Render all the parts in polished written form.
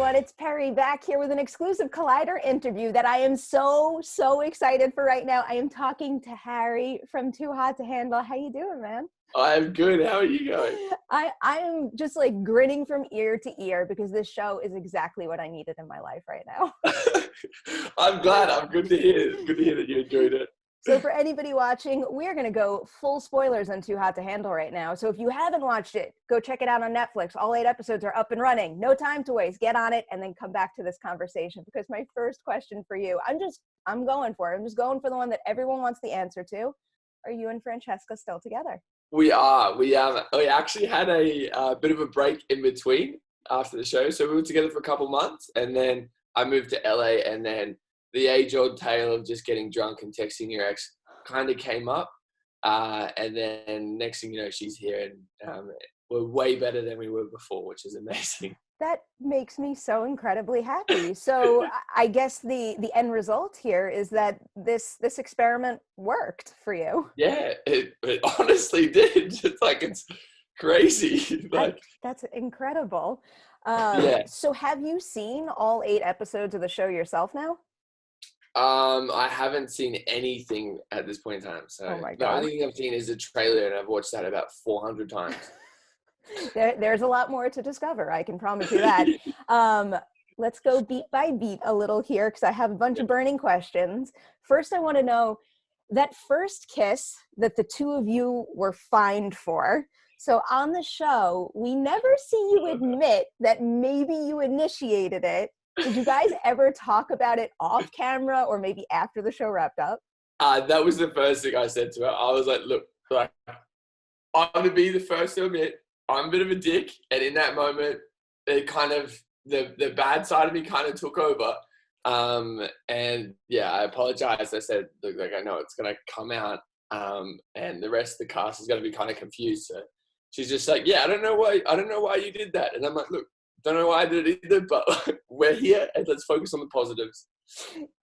everyone. It's Perry back here with an exclusive Collider interview that I am so excited for right now. I am talking to Harry from Too Hot to Handle. How you doing, man? I'm good. How are you going? I am just like grinning from ear to ear because this show is exactly what I needed in my life right now. I'm glad. I'm good to hear. Good to hear that you enjoyed it. So for anybody watching, we're going to go full spoilers on Too Hot to Handle right now. So if you haven't watched it, go check it out on Netflix. All 8 episodes are up and running. No time to waste. Get on it and then come back to this conversation, because my first question for you, I'm going for it. I'm just going for the one that everyone wants the answer to. Are you and Francesca still together? We are. We actually had a bit of a break in between after the show. So we were together for a couple months, and then I moved to LA, and then the age-old tale of just getting drunk and texting your ex kind of came up. And then next thing you know, she's here, and we're way better than we were before, which is amazing. That makes me so incredibly happy. So I guess the end result here is that this experiment worked for you. Yeah, it honestly did. It's crazy. That's incredible. Yeah. So have you seen all 8 episodes of the show yourself now? I haven't seen anything at this point in time. So oh my God. The only thing I've seen is a trailer, and I've watched that about 400 times. There's a lot more to discover, I can promise you that. Let's go beat by beat a little here, because I have a bunch of burning questions. First, I want to know that first kiss that the two of you were fined for. So on the show, we never see you admit that maybe you initiated it. Did you guys ever talk about it off camera or maybe after the show wrapped up? That was the first thing I said to her. I was like, look, I'm going to be the first to admit I'm a bit of a dick. And in that moment, it kind of, the bad side of me kind of took over. And yeah, I apologized. I said, look, I know it's going to come out. And the rest of the cast is going to be kind of confused. So she's just like, yeah, I don't know why you did that. And I'm like, look, don't know why I did it either, but we're here and let's focus on the positives.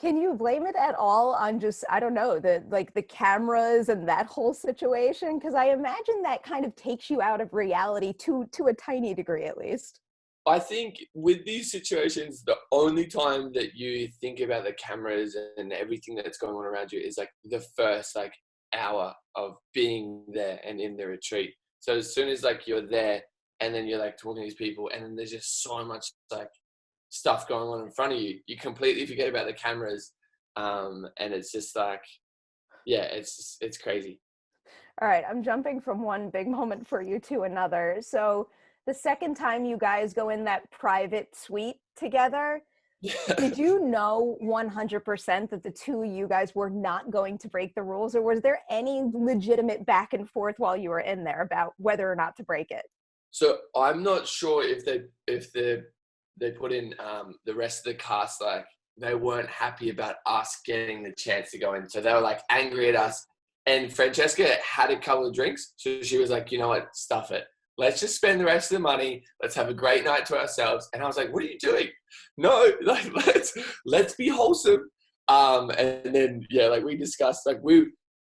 Can you blame it at all on just, I don't know, the cameras and that whole situation? Because I imagine that kind of takes you out of reality to a tiny degree, at least. I think with these situations, the only time that you think about the cameras and everything that's going on around you is like the first hour of being there and in the retreat. So as soon as you're there, and then you're talking to these people, and then there's just so much stuff going on in front of you. You completely forget about the cameras. And it's just it's crazy. All right. I'm jumping from one big moment for you to another. So the second time you guys go in that private suite together, did you know 100% that the two of you guys were not going to break the rules? Or was there any legitimate back and forth while you were in there about whether or not to break it? So I'm not sure if they put in the rest of the cast, they weren't happy about us getting the chance to go in. So they were angry at us. And Francesca had a couple of drinks. So she was like, you know what, stuff it. Let's just spend the rest of the money. Let's have a great night to ourselves. And I was like, what are you doing? No, let's be wholesome. And then, we discussed,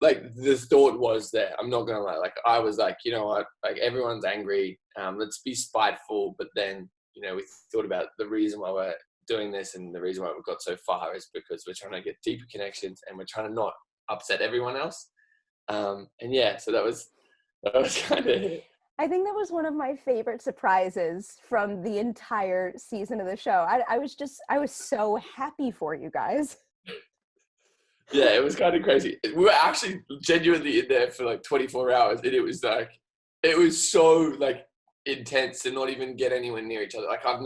the thought was there. I'm not going to lie. I was like, you know what, everyone's angry. Let's be spiteful. But then, we thought about the reason why we're doing this, and the reason why we've got so far is because we're trying to get deeper connections and we're trying to not upset everyone else. So that was kind of it. I think that was one of my favorite surprises from the entire season of the show. I was so happy for you guys. Yeah, it was kind of crazy. We were actually genuinely in there for 24 hours, and it was so intense to not even get anywhere near each other. I've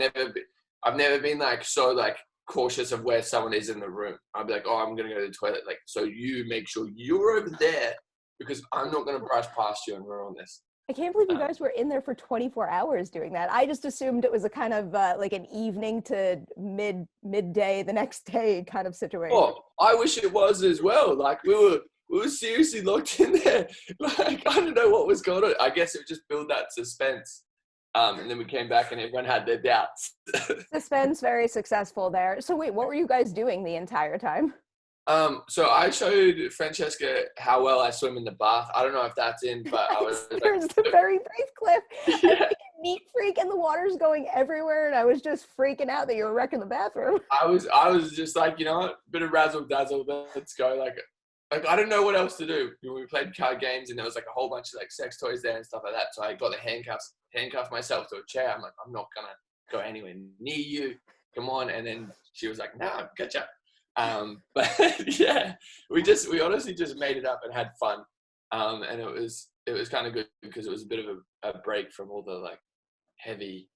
never been so cautious of where someone is in the room. I'd be like, oh, I'm gonna go to the toilet. So you make sure you're over there, because I'm not gonna brush past you, and we're on this. I can't believe you guys were in there for 24 hours doing that. I just assumed it was a kind of an evening to midday the next day kind of situation. Oh, I wish it was as well. We were seriously locked in there. I don't know what was going on. I guess it would just build that suspense. And then we came back and everyone had their doubts. Suspense, very successful there. So wait, what were you guys doing the entire time? So I showed Francesca how well I swim in the bath. I don't know if that's in, but I was There's the very brief clip. Yeah. I think neat freak and the water's going everywhere, and I was just freaking out that you were wrecking the bathroom. I was just like, you know what, bit of razzle dazzle, let's go. Like I didn't know what else to do. We played card games, and there was like a whole bunch of like sex toys there and stuff like that. So I got the handcuffed myself to a chair. I'm like, I'm not gonna go anywhere near you. Come on. And then she was like, nah, gotcha. But yeah, we honestly just made it up and had fun. And it was kind of good because it was a bit of a break from all the like heavy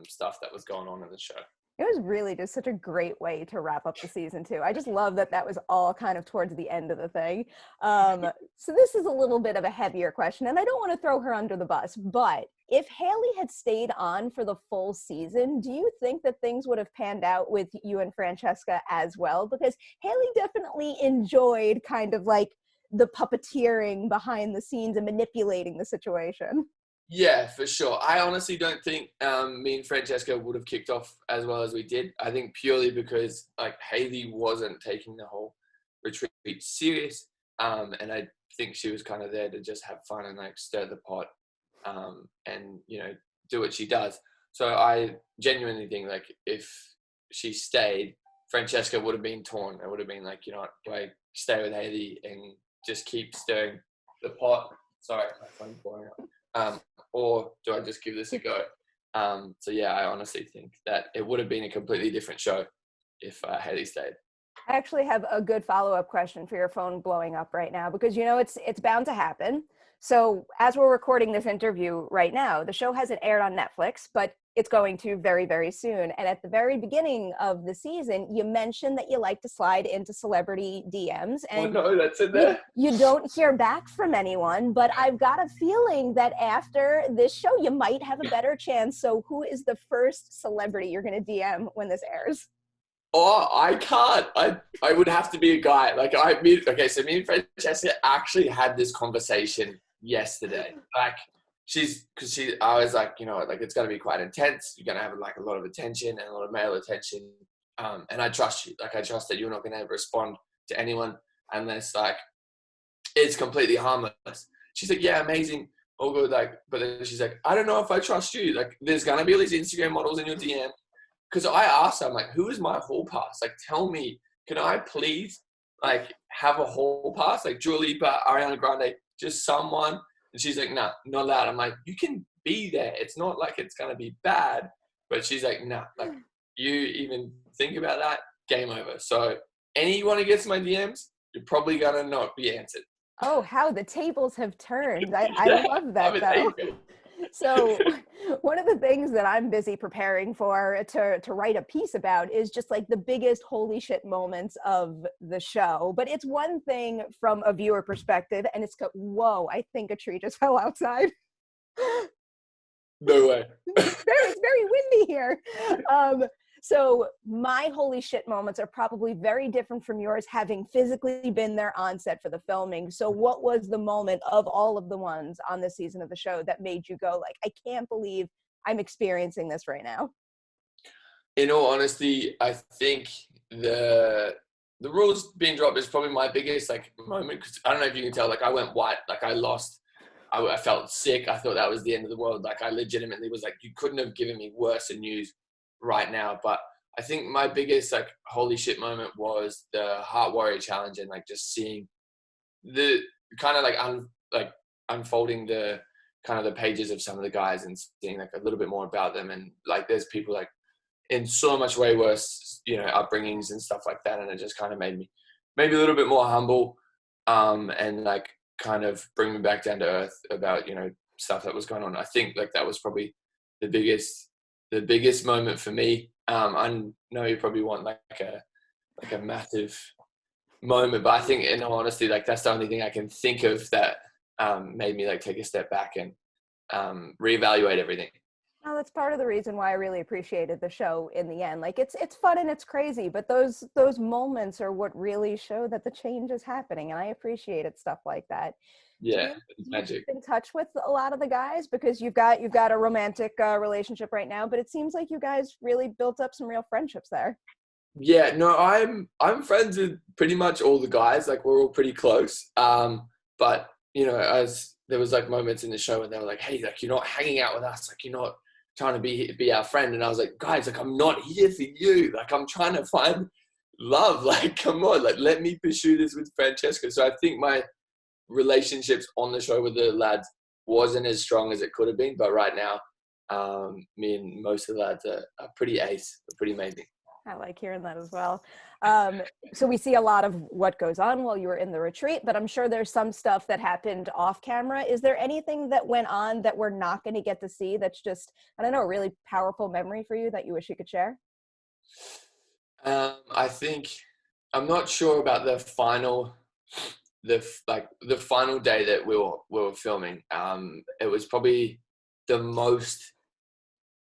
stuff that was going on in the show. It was really just such a great way to wrap up the season too. I just love that was all kind of towards the end of the thing. So this is a little bit of a heavier question, and I don't want to throw her under the bus, but if Haley had stayed on for the full season, do you think that things would have panned out with you and Francesca as well? Because Haley definitely enjoyed kind of like the puppeteering behind the scenes and manipulating the situation. Yeah, for sure. I honestly don't think me and Francesca would have kicked off as well as we did. I think purely because like Haley wasn't taking the whole retreat serious, and I think she was kind of there to just have fun and like stir the pot, and you know, do what she does. So I genuinely think like if she stayed, Francesca would have been torn. It would have been like, you know what, do I stay with Haley and just keep stirring the pot? Sorry, my phone's blowing up. Or do I just give this a go? So yeah, I honestly think that it would have been a completely different show if Haley stayed. I actually have a good follow-up question for your phone blowing up right now, because you know it's bound to happen. So as we're recording this interview right now, the show hasn't aired on Netflix, but it's going to very, very soon. And at the very beginning of the season, you mentioned that you like to slide into celebrity DMs, and no, that's in there. You don't hear back from anyone, but I've got a feeling that after this show, you might have a better chance. So who is the first celebrity you're going to DM when this airs? Oh, I can't. I would have to be a guy. Like so me and Francesca actually had this conversation yesterday. Like I was like, you know, like it's going to be quite intense. You're going to have like a lot of attention and a lot of male attention. And I trust you. Like I trust that you're not going to respond to anyone unless like it's completely harmless. She's like, yeah, amazing. All good. Like, but then she's like, I don't know if I trust you. Like there's going to be all these Instagram models in your DM. Because I asked her, I'm like, who is my hall pass? Like, tell me, can I please, like, have a hall pass? Like, Dua Lipa, Ariana Grande, just someone. And she's like, nah, not allowed. I'm like, you can be there. It's not like it's going to be bad. But she's like, nah, like, you even think about that, game over. So anyone who gets my DMs, you're probably going to not be answered. Oh, how the tables have turned. I love that, though. So one of the things that I'm busy preparing for to write a piece about is just like the biggest holy shit moments of the show. But it's one thing from a viewer perspective, and it's whoa, I think a tree just fell outside. No way. It's very windy here. So my holy shit moments are probably very different from yours, having physically been there on set for the filming. So what was the moment of all of the ones on this season of the show that made you go like, I can't believe I'm experiencing this right now? In all honesty, I think the rules being dropped is probably my biggest like moment. Cause I don't know if you can tell, like I went white, like I lost. I felt sick. I thought that was the end of the world. Like I legitimately was like, you couldn't have given me worse news right now. But I think my biggest like holy shit moment was the Heart Warrior Challenge, and like just seeing the kind of like unfolding the kind of the pages of some of the guys and seeing like a little bit more about them. And like there's people like in so much way worse, you know, upbringings and stuff like that. And it just kind of made me maybe a little bit more humble, and like kind of bring me back down to earth about, you know, stuff that was going on. I think like that was probably the biggest moment for me. I know you probably want like a massive moment, but I think in all honesty, like that's the only thing I can think of that made me like take a step back and reevaluate everything. Well, that's part of the reason why I really appreciated the show in the end. Like it's fun and it's crazy, but those moments are what really show that the change is happening, and I appreciated stuff like that. Yeah, it's magic. In touch with a lot of the guys because you've got a romantic relationship right now, but it seems like you guys really built up some real friendships there. Yeah, no, I'm friends with pretty much all the guys. Like we're all pretty close. But you know, as there was like moments in the show when they were like, "Hey, like you're not hanging out with us. Like you're not trying to be our friend. And I was like, guys, like, I'm not here for you. Like, I'm trying to find love. Like, come on, like, let me pursue this with Francesca. So I think my relationships on the show with the lads wasn't as strong as it could have been. But right now, me and most of the lads are pretty ace, pretty amazing. I like hearing that as well. So we see a lot of what goes on while you were in the retreat, but I'm sure there's some stuff that happened off camera. Is there anything that went on that we're not going to get to see that's just, I don't know, a really powerful memory for you that you wish you could share? I think, I'm not sure about the final day that we were filming. It was probably the most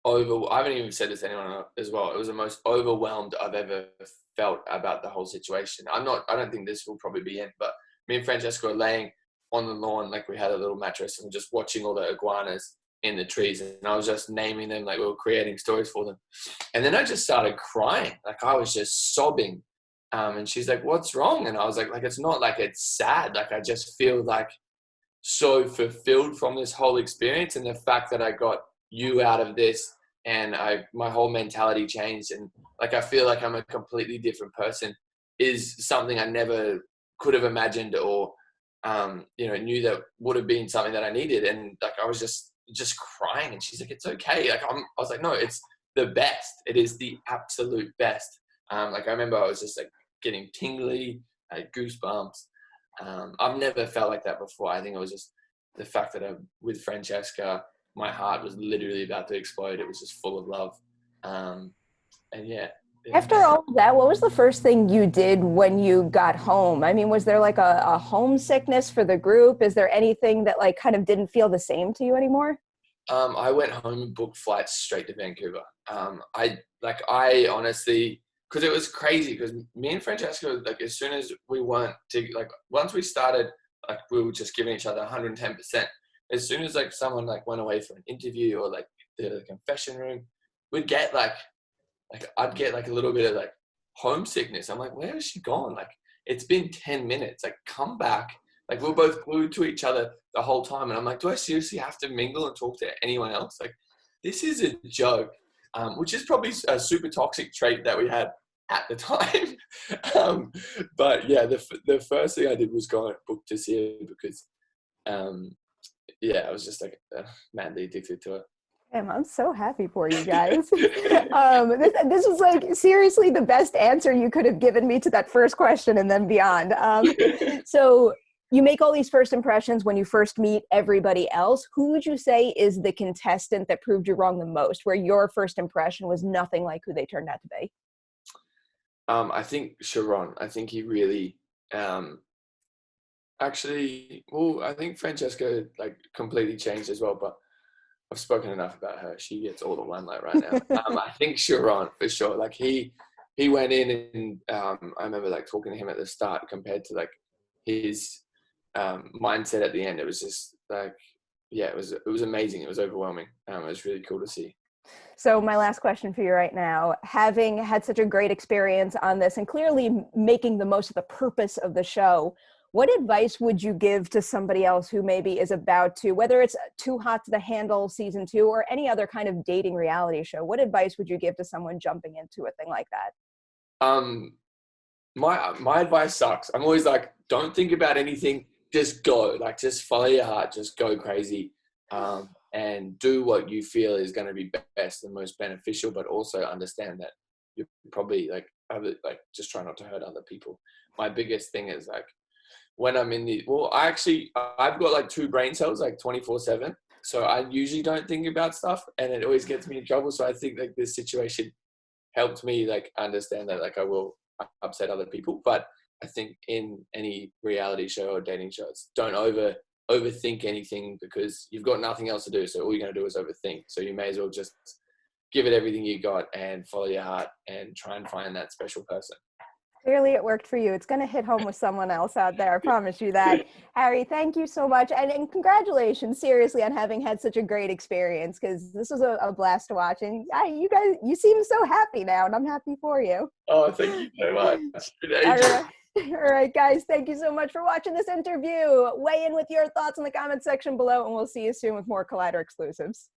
I haven't even said this to anyone as well. It was the most overwhelmed I've ever felt about the whole situation. I don't think this will probably be in, but me and Francesca were laying on the lawn, like we had a little mattress, and just watching all the iguanas in the trees. And I was just naming them, like we were creating stories for them. And then I just started crying. Like I was just sobbing. And she's like, what's wrong? And I was like, it's not like it's sad. Like, I just feel like so fulfilled from this whole experience, and the fact that I got you out of this, and my whole mentality changed, and like I feel like I'm a completely different person, is something I never could have imagined or knew that would have been something that I needed. And like I was just crying, and she's like, it's okay. Like I was like, no, it's the best. It is the absolute best. Like I remember I was just like getting tingly, I had goosebumps. I've never felt like that before. I think it was just the fact that with Francesca, my heart was literally about to explode. It was just full of love. And yeah. After all of that, what was the first thing you did when you got home? I mean, was there like a homesickness for the group? Is there anything that like kind of didn't feel the same to you anymore? I went home and booked flights straight to Vancouver. I honestly, because it was crazy, because me and Francesca, like as soon as we weren't once we started, like we were just giving each other 110%. As soon as like someone like went away for an interview or like the confession room, we'd get I'd get like a little bit of like homesickness. I'm like, where has she gone? Like, it's been 10 minutes. Like, come back. Like, we're both glued to each other the whole time. And I'm like, do I seriously have to mingle and talk to anyone else? Like, this is a joke, which is probably a super toxic trait that we had at the time. But yeah, the first thing I did was go and book to see her because, I was just like madly addicted to her. Damn, I'm so happy for you guys. This was like seriously the best answer you could have given me to that first question and then beyond. So you make all these first impressions when you first meet everybody else. Who would you say is the contestant that proved you wrong the most, where your first impression was nothing like who they turned out to be? I think Sharon. I think he really, I think Francesca like completely changed as well, but I've spoken enough about her. She gets all the limelight right now. I think Sharon for sure. Like he went in and I remember like talking to him at the start compared to like his mindset at the end. It was just like, yeah, it was amazing. It was overwhelming. It was really cool to see. So my last question for you right now, having had such a great experience on this and clearly making the most of the purpose of the show, what advice would you give to somebody else who maybe is about to, whether it's Too Hot to Handle season 2 or any other kind of dating reality show, what advice would you give to someone jumping into a thing like that? My advice sucks. I'm always like, don't think about anything. Just go. Like, just follow your heart. Just go crazy. And do what you feel is going to be best and most beneficial, but also understand that you're probably just try not to hurt other people. My biggest thing is like, when I'm in I've got like 2 brain cells, like 24/7. So I usually don't think about stuff, and it always gets me in trouble. So I think like this situation helped me like understand that like I will upset other people. But I think in any reality show or dating shows, don't overthink anything, because you've got nothing else to do. So all you're going to do is overthink. So you may as well just give it everything you got and follow your heart and try and find that special person. Clearly it worked for you. It's going to hit home with someone else out there. I promise you that. Harry, thank you so much. And congratulations, seriously, on having had such a great experience, because this was a blast to watch. And you seem so happy now, and I'm happy for you. Oh, thank you so much. All right, guys, thank you so much for watching this interview. Weigh in with your thoughts in the comment section below, and we'll see you soon with more Collider exclusives.